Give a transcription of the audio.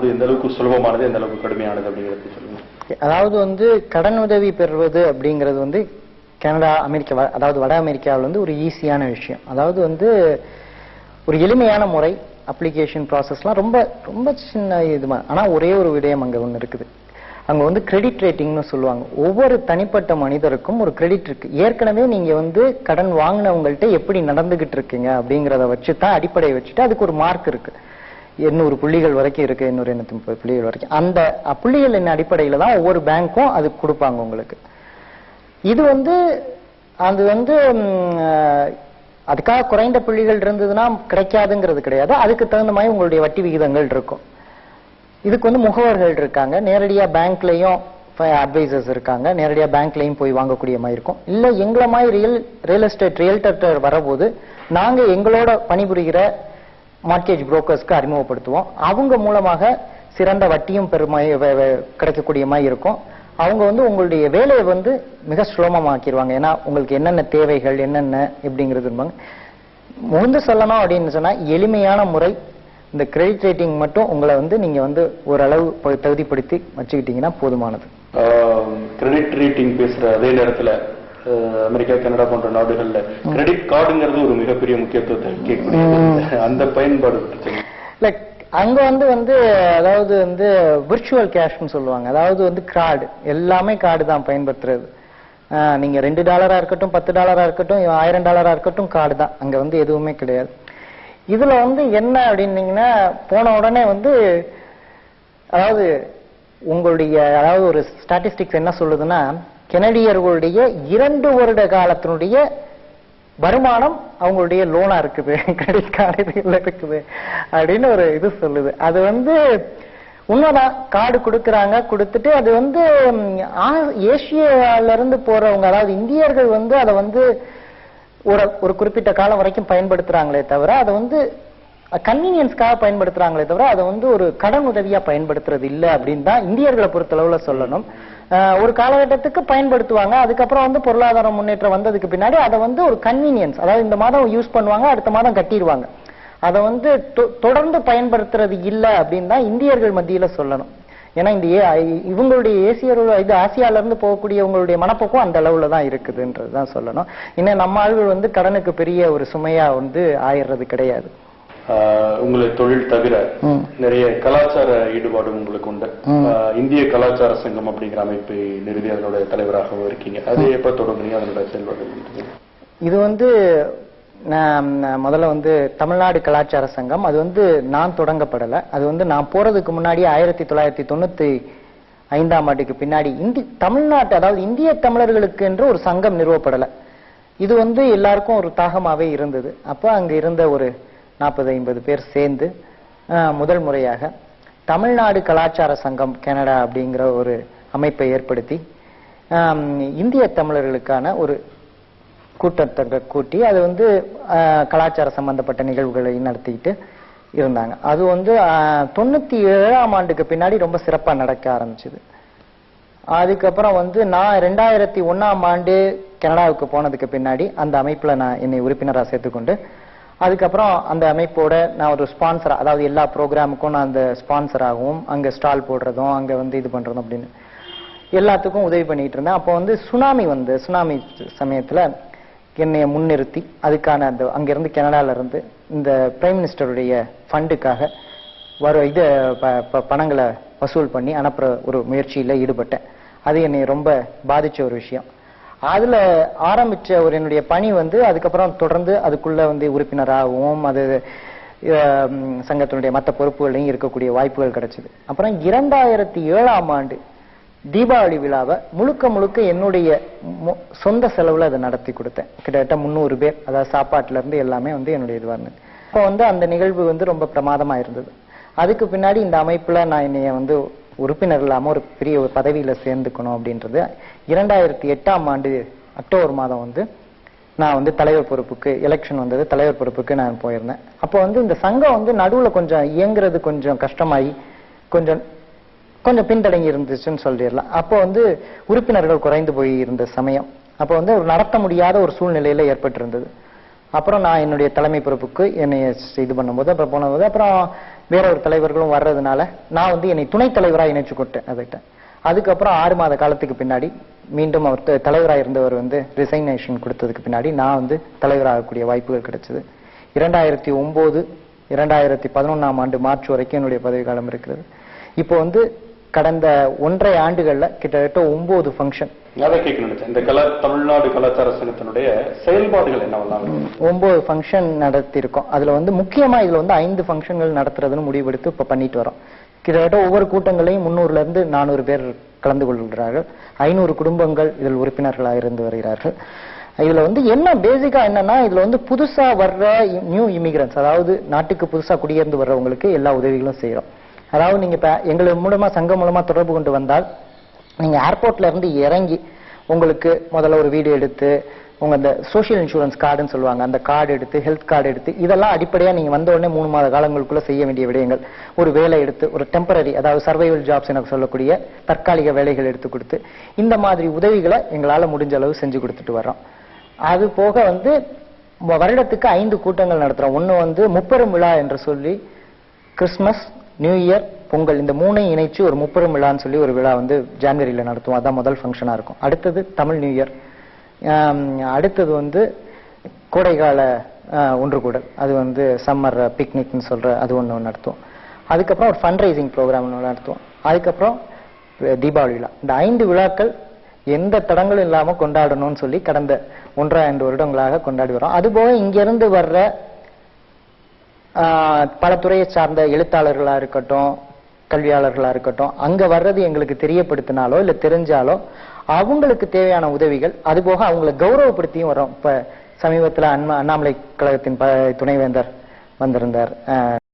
எந்த அளவுக்கு சுலபமானது எந்த அளவுக்கு கடுமையானது அப்படிங்கிறது சொல்லுங்க. அதாவது கடன் உதவி பெறுவது அப்படிங்கிறது கனடா, அமெரிக்கா, அதாவது வட அமெரிக்காவில் ஒரு ஈஸியான விஷயம். அதாவது ஒரு எளிமையான முறை, அப்ளிகேஷன் ப்ராசஸ்லாம் ரொம்ப ரொம்ப சின்ன இதுமா. ஆனால் ஒரே ஒரு விடயம் அங்கே ஒன்று இருக்குது. அங்கே கிரெடிட் ரேட்டிங்னு சொல்லுவாங்க. ஒவ்வொரு தனிப்பட்ட மனிதருக்கும் ஒரு கிரெடிட் இருக்கு. ஏற்கனவே நீங்க கடன் வாங்கினவங்கள்ட்ட எப்படி நடந்துகிட்டு இருக்கீங்க அப்படிங்கிறத வச்சு தான், அடிப்படையை வச்சுட்டு அதுக்கு ஒரு மார்க் இருக்கு. 800 புள்ளிகள் வரைக்கும் இருக்கு, 830 புள்ளிகள் வரைக்கும். அந்த புள்ளிகள் என்ன அடிப்படையில தான் ஒவ்வொரு பேங்க்கும் அது கொடுப்பாங்க உங்களுக்கு. இது அது அதுக்காக குறைந்த புள்ளிகள் இருந்ததுன்னா கிடைக்காதுங்கிறது கிடையாது. அதுக்கு தகுந்த மாதிரி உங்களுடைய வட்டி விகிதங்கள் இருக்கும். இதுக்கு முகவர்கள் இருக்காங்க, நேரடியா பேங்க்லயும் அட்வைசர்ஸ் இருக்காங்க, நேரடியா பேங்க்லயும் போய் வாங்கக்கூடிய மாதிரி இருக்கும். இல்ல எங்களை மாதிரி ரியல் எஸ்டேட் ரியல்டர் வரபோது நாங்க எங்களோட பணிபுரிகிற மார்க்கேஜ் புரோக்கர்ஸ்க்கு அறிமுகப்படுத்துவோம். அவங்க மூலமாக சிறந்த வட்டியும் கிடைக்கக்கூடிய மாதிரி இருக்கும். அவங்க உங்களுடைய வேலையை மிக சுலபமாக்கிடுவாங்க. ஏன்னா உங்களுக்கு என்னென்ன தேவைகள் என்னென்ன எப்படிங்கிறது முகந்து சொல்லணும் அப்படின்னு சொன்னா, எளிமையான முறை இந்த கிரெடிட் ரேட்டிங் மட்டும் உங்களை நீங்க ஓரளவு தகுதிப்படுத்தி வச்சுக்கிட்டீங்கன்னா போதுமானது. கிரெடிட் ரேட்டிங் பேசுற அதே நேரத்துல அமெரிக்கா, கனடா போன்ற நாடுகள்ல கிரெடிட் கார்டுங்கிறது ஒரு மிகப்பெரிய முக்கியத்துவத்தை கேட்கக்கூடிய அந்த பயன்பாடு அங்க அதாவது விர்ச்சுவல் கேஷ்னு சொல்லுவாங்க. அதாவது கார்டு, எல்லாமே கார்டு தான் பயன்படுத்துறது. நீங்க $2 இருக்கட்டும், $10 இருக்கட்டும், $1000 இருக்கட்டும், கார்டு தான். அங்க எதுவுமே கிடையாது. இதுல என்ன அப்படின்னீங்கன்னா, போன உடனே அதாவது உங்களுடைய அதாவது ஒரு ஸ்டாட்டிஸ்டிக்ஸ் என்ன சொல்லுதுன்னா, கெனடியர்களுடைய 2 வருட காலத்தினுடைய வருமானம் அவங்களுடைய லோனா இருக்குது, கிரெடிட் கார்டு இருக்குது அப்படின்னு ஒரு இது சொல்லுது. அது உண்மைதான். கார்டு கொடுக்கறாங்க, கொடுத்துட்டு அது ஏசியால இருந்து போறவங்க, அதாவது இந்தியர்கள் அதை ஒரு குறிப்பிட்ட காலம் வரைக்கும் பயன்படுத்துறாங்களே தவிர, அதை கன்வீனியன்ஸ்க்காக பயன்படுத்துறாங்களே தவிர, அதை ஒரு கடன் உதவியா பயன்படுத்துறது இல்லை அப்படின்னு தான் இந்தியர்களை பொறுத்தளவுல சொல்லணும். ஒரு காலகட்டத்துக்கு பயன்படுத்துவாங்க. அதுக்கப்புறம் பொருளாதார முன்னேற்றம் வந்ததுக்கு பின்னாடி அதை ஒரு கன்வீனியன்ஸ், அதாவது இந்த மாதம் யூஸ் பண்ணுவாங்க, அடுத்த மாதம் கட்டிடுவாங்க. அதை தொடர்ந்து பயன்படுத்துறது இல்லை அப்படின்னு தான் இந்தியர்கள் மத்தியில சொல்லணும். ஏன்னா இவங்களுடைய ஆசியால இருந்து போகக்கூடிய உங்களுடைய மனப்போக்கம் அந்த அளவுல தான் இருக்குதுன்றதுதான் சொல்லணும். இன்னும் நம்ம ஆளுகள் கடனுக்கு பெரிய ஒரு சுமையா ஆயிடுறது கிடையாது. உங்களை தொழில் தவிர நிறைய கலாச்சார ஈடுபாடு உங்களுக்கு உண்டு. இந்திய கலாச்சார சங்கம் அப்படிங்கிற அமைப்பை நிறுவி அதனுடைய தலைவராகவும் இருக்கீங்க. அது எப்ப தொடங்குனீங்க, அதனுடைய செயல்பாடு? இது முதல்ல தமிழ்நாடு கலாச்சார சங்கம். அது நான் தொடங்கப்படலை. அது நான் போறதுக்கு முன்னாடி 1995ஆம் ஆண்டுக்கு பின்னாடி தமிழ்நாட்டு, அதாவது இந்திய தமிழர்களுக்கு என்று ஒரு சங்கம் நிறுவப்படலை. இது எல்லாருக்கும் ஒரு தாகமாவே இருந்தது. அப்போ அங்க இருந்த ஒரு 40-50 பேர் சேர்ந்து முதல் முறையாக தமிழ்நாடு கலாச்சார சங்கம் கனடா அப்படிங்கிற ஒரு அமைப்பை ஏற்படுத்தி இந்திய தமிழர்களுக்கான ஒரு கூட்டத்தை கூட்டி அது கலாச்சார சம்பந்தப்பட்ட நிகழ்வுகளை நடத்திக்கிட்டு இருந்தாங்க. அது 97ஆம் ஆண்டுக்கு பின்னாடி ரொம்ப சிறப்பா நடக்க ஆரம்பிச்சது. அதுக்கப்புறம் நான் 2001ஆம் ஆண்டு கனடாவுக்கு போனதுக்கு பின்னாடி அந்த அமைப்புல நான் என்னை உறுப்பினராக சேர்த்துக்கொண்டு, அதுக்கப்புறம் அந்த அமைப்போட நான் ஒரு ஸ்பான்சரா, அதாவது எல்லா ப்ரோக்ராமுக்கும் நான் அந்த ஸ்பான்சராகவும், அங்க ஸ்டால் போடுறதும், அங்க இது பண்றதும் அப்படின்னு எல்லாத்துக்கும் உதவி பண்ணிட்டு இருந்தேன். அப்போ சுனாமி சமயத்துல என்னைய முன்னிறுத்தி அதுக்கான அந்த அங்கிருந்து கனடால இருந்து இந்த பிரைம் மினிஸ்டருடைய ஃபண்டுக்காக பணங்களை வசூல் பண்ணி அனுப்புற ஒரு முயற்சியில ஈடுபட்டேன். அது என்னை ரொம்ப பாதிச்ச ஒரு விஷயம். அதுல ஆரம்பிச்ச ஒரு என்னுடைய பணி அதுக்கப்புறம் தொடர்ந்து அதுக்குள்ள உறுப்பினராகவும் அது சங்கத்தினுடைய மற்ற பொறுப்புகளையும் இருக்கக்கூடிய வாய்ப்புகள் கிடைச்சது. அப்புறம் 2007ஆம் ஆண்டு தீபாவளி விழாவை முழுக்க என்னுடைய சொந்த செலவுல அதை நடத்தி கொடுத்தேன். கிட்டத்தட்ட 300 பேர், அதாவது சாப்பாட்டுல இருந்து எல்லாமே என்னுடைய இதுவா இருந்தது. அப்போ அந்த நிகழ்வு ரொம்ப பிரமாதமா இருந்தது. அதுக்கு பின்னாடி இந்த அமைப்புல நான் என்னைய உறுப்பினர் இல்லாம ஒரு பெரிய ஒரு பதவியில சேர்ந்துக்கணும் அப்படின்றது 2008ஆம் ஆண்டு அக்டோபர் மாதம் நான் தலைவர் பொறுப்புக்கு எலெக்ஷன் வந்தது. தலைவர் பொறுப்புக்கு நான் போயிருந்தேன். அப்போ இந்த சங்கம் நடுவுல கொஞ்சம் இயங்குறது கொஞ்சம் கஷ்டமாயி கொஞ்சம் பின்தடங்கி இருந்துச்சுன்னு சொல்லிடலாம். அப்போ உறுப்பினர்கள் குறைந்து போய் இருந்த சமயம். அப்போ நடத்த முடியாத ஒரு சூழ்நிலையில ஏற்பட்டு இருந்தது. அப்புறம் நான் என்னுடைய தலைமை பொறுப்புக்கு என்னை இது பண்ணும்போது, அப்புறம் போனபோது, அப்புறம் வேற ஒரு தலைவர்களும் வர்றதுனால நான் வந்து என்னை துணைத் தலைவராக இணைச்சு கொட்டேன் அதுகிட்ட. அதுக்கப்புறம் 6 மாத காலத்துக்கு பின்னாடி மீண்டும் அவர் தலைவராக இருந்தவர் வந்து ரிசைனேஷன் கொடுத்ததுக்கு பின்னாடி நான் வந்து தலைவராகக்கூடிய வாய்ப்புகள் கிடைச்சது. 2009 2011 ஆண்டு மார்ச் வரைக்கும் என்னுடைய பதவி காலம் இருக்கிறது. இப்போ வந்து கடந்த 1.5 ஆண்டுகள்ல கிட்டத்தட்ட 9 ஃபங்க்ஷன். அதை கேட்க நினைச்சேன். இந்த தமிழ்நாடு கலாச்சார சங்கத்தினுடைய செயல்பாடுகள் என்னவெல்லாம்? 9 ஃபங்க்ஷன் நடத்தியிருக்கோம். அதுல வந்து முக்கியமா இதுல வந்து 5 ஃபங்க்ஷன்கள் நடத்துறதுன்னு முடிவெடுத்து இப்ப பண்ணிட்டு வரோம். கிட்டத்தட்ட ஒவ்வொரு கூட்டங்களையும் 300ல இருந்து 400 பேர் கலந்து கொள்கிறார்கள். 500 குடும்பங்கள் இதில் உறுப்பினர்களாக இருந்து வருகிறார்கள். இதுல வந்து என்ன பேசிக்கா என்னன்னா, இதுல வந்து புதுசா வர்ற நியூ இமிகிரன்ஸ், அதாவது நாட்டுக்கு புதுசா குடியேர்ந்து வர்றவங்களுக்கு எல்லா உதவிகளும் செய்யறோம். அதாவது நீங்க இப்ப எங்கள் மூலமா சங்கம் மூலமா தொடர்பு கொண்டு வந்தால் நீங்க ஏர்போர்ட்ல இருந்து இறங்கி உங்களுக்கு முதல்ல ஒரு வீடியோ எடுத்து உங்க அந்த சோசியல் இன்சூரன்ஸ் கார்டுன்னு சொல்லுவாங்க, அந்த கார்டு எடுத்து ஹெல்த் கார்டு எடுத்து இதெல்லாம் அடிப்படையா நீங்க வந்த உடனே 3 மாத காலங்களுக்குள்ள செய்ய வேண்டிய விடயங்கள். ஒரு வேலை எடுத்து ஒரு டெம்பரரி, அதாவது சர்வைவல் ஜாப்ஸ் எனக்கு சொல்லக்கூடிய தற்காலிக வேலைகள் எடுத்து கொடுத்து இந்த மாதிரி உதவிகளை எங்களால முடிஞ்ச அளவு செஞ்சு கொடுத்துட்டு வர்றோம். அது போக வந்து வருடத்துக்கு 5 கூட்டங்கள் நடத்துறோம். ஒண்ணு வந்து முப்பெரும் விழா என்று சொல்லி கிறிஸ்துமஸ், நியூ இயர், பொங்கல் இந்த 3ஐயும் இணைச்சு ஒரு முப்பெரும் விழான்னு சொல்லி ஒரு விழா வந்து ஜனவரியில நடத்துவோம். அதான் முதல் ஃபங்க்ஷனா இருக்கும். அடுத்தது தமிழ் நியூ இயர், அடுத்தது வந்து கோடைகால ஒன்று கூடல், அது வந்து சம்மர் பிக்னிக்னு சொல்ற அது ஒன்று நடத்துவோம். அதுக்கப்புறம் ஒரு ஃபண்ட் ரைசிங் ப்ரோக்ராம் நடத்துவோம். அதுக்கப்புறம் தீபாவளி விழா. இந்த 5 விழாக்கள் எந்த தடங்களும் இல்லாம கொண்டாடணும்னு சொல்லி கடந்த 1.5 வருடங்களாக கொண்டாடி வரோம். அதுபோக இங்கிருந்து வர்ற பல துறையை சார்ந்த எழுத்தாளர்களா இருக்கட்டும், கல்வியாளர்களா இருக்கட்டும், அங்க வர்றது எங்களுக்கு தெரியப்படுத்தினாலோ இல்ல தெரிஞ்சாலோ அவங்களுக்கு தேவையான உதவிகள், அதுபோக அவங்களை கௌரவப்படுத்தியும் வரோம். இப்ப சமீபத்துல அண்ணாமலை கழகத்தின் துணைவேந்தர் வந்திருந்தார்.